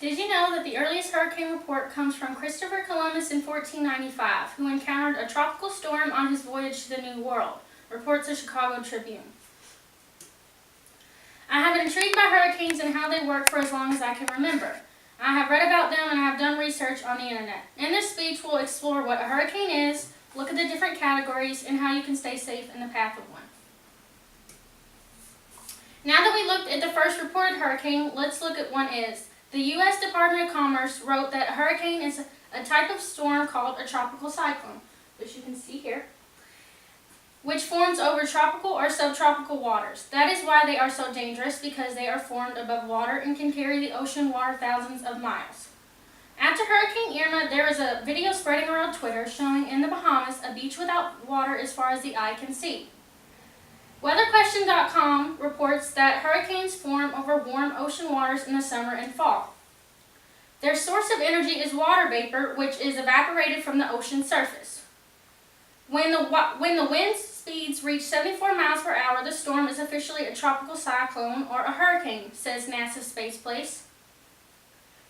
Did you know that the earliest hurricane report comes from Christopher Columbus in 1495, who encountered a tropical storm on his voyage to the New World, reports the Chicago Tribune. I have been intrigued by hurricanes and how they work for as long as I can remember. I have read about them and I have done research on the internet. In this speech, we'll explore what a hurricane is, look at the different categories, and how you can stay safe in the path of one. Now that we looked at the first reported hurricane, let's look at what is. The U.S. Department of Commerce wrote that a hurricane is a type of storm called a tropical cyclone, which you can see here, which forms over tropical or subtropical waters. That is why they are so dangerous, because they are formed above water and can carry the ocean water thousands of miles. After Hurricane Irma, there is a video spreading around Twitter showing in the Bahamas a beach without water as far as the eye can see. WeatherQuestion.com reports that hurricanes form over warm ocean waters in the summer and fall. Their source of energy is water vapor, which is evaporated from the ocean surface. When the wind speeds reach 74 miles per hour, the storm is officially a tropical cyclone or a hurricane, says NASA Space Place.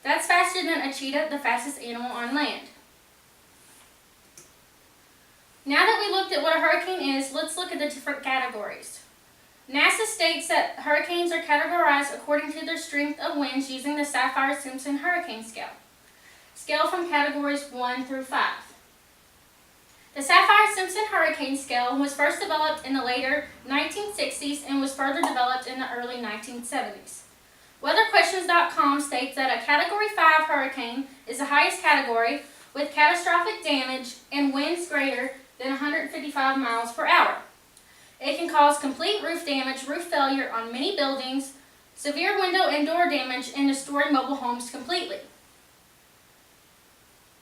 That's faster than a cheetah, the fastest animal on land. Now that we looked at what a hurricane is, let's look at the different categories. NASA states that hurricanes are categorized according to their strength of winds using the Saffir-Simpson hurricane scale. Scale from categories 1 through 5. The Saffir-Simpson hurricane scale was first developed in the later 1960s and was further developed in the early 1970s. WeatherQuestions.com states that a Category 5 hurricane is the highest category with catastrophic damage and winds greater than 155 miles per hour. It can cause complete roof damage, roof failure on many buildings, severe window and door damage, and destroy mobile homes completely.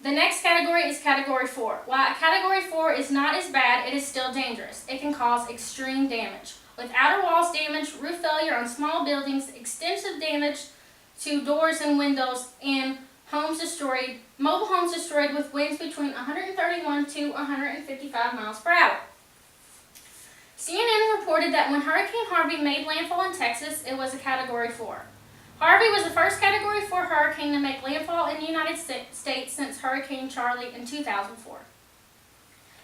The next category is Category 4. While a Category 4 is not as bad, it is still dangerous. It can cause extreme damage, with outer walls damaged, roof failure on small buildings, extensive damage to doors and windows, and homes destroyed, mobile homes destroyed with winds between 131 to 155 miles per hour. CNN reported that when Hurricane Harvey made landfall in Texas, it was a Category 4. Harvey was the first Category 4 hurricane to make landfall in the United States since Hurricane Charley in 2004.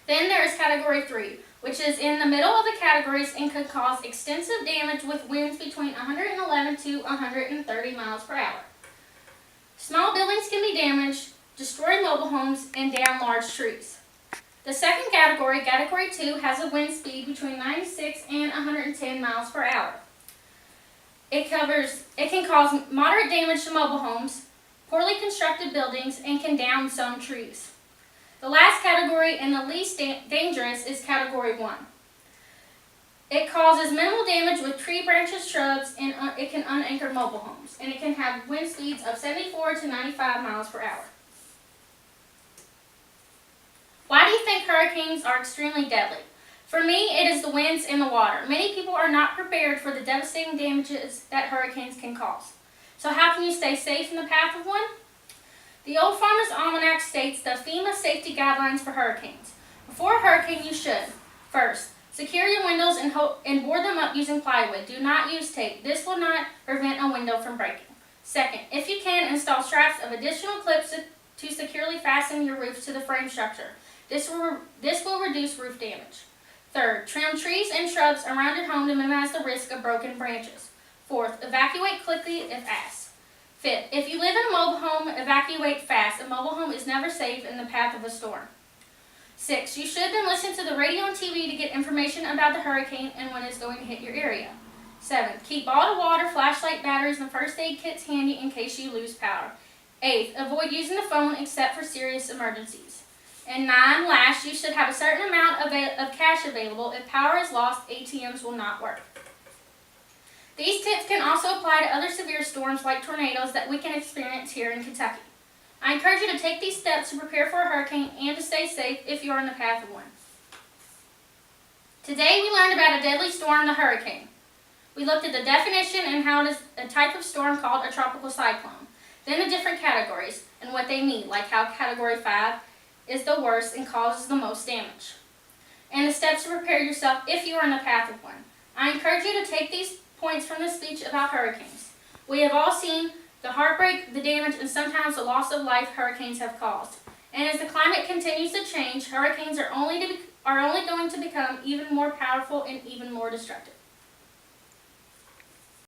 Then there is Category 3, which is in the middle of the categories and could cause extensive damage with winds between 111 to 130 miles per hour. Small buildings can be damaged, destroy mobile homes, and down large trees. The second category, Category 2, has a wind speed between 96 and 110 miles per hour. It can cause moderate damage to mobile homes, poorly constructed buildings, and can down some trees. The last category and the least dangerous is Category 1. It causes minimal damage with tree branches, shrubs, and it can unanchor mobile homes. And it can have wind speeds of 74 to 95 miles per hour. Why do you think hurricanes are extremely deadly? For me, it is the winds and the water. Many people are not prepared for the devastating damages that hurricanes can cause. So how can you stay safe in the path of one? The Old Farmer's Almanac states the FEMA safety guidelines for hurricanes. Before a hurricane, you should, first, secure your windows and board them up using plywood. Do not use tape. This will not prevent a window from breaking. Second, if you can, install straps of additional clips to securely fasten your roof to the frame structure. This will reduce roof damage. Third, trim trees and shrubs around your home to minimize the risk of broken branches. Fourth, evacuate quickly if asked. Fifth, if you live in a mobile home, evacuate fast. A mobile home is never safe in the path of a storm. 6. You should then listen to the radio and TV to get information about the hurricane and when it's going to hit your area. 7. Keep bottled water, flashlight, batteries, and first aid kits handy in case you lose power. 8. Avoid using the phone except for serious emergencies. And 9. Last, you should have a certain amount of cash available. If power is lost, ATMs will not work. These tips can also apply to other severe storms like tornadoes that we can experience here in Kentucky. I encourage you to take these steps to prepare for a hurricane and to stay safe if you are in the path of one. Today we learned about a deadly storm, the hurricane. We looked at the definition and how it is a type of storm called a tropical cyclone. Then the different categories and what they mean, like how Category 5 is the worst and causes the most damage. And the steps to prepare yourself if you are in the path of one. I encourage you to take these points from the speech about hurricanes. We have all seen the heartbreak, the damage, and sometimes the loss of life hurricanes have caused. And as the climate continues to change, hurricanes are only going to become even more powerful and even more destructive.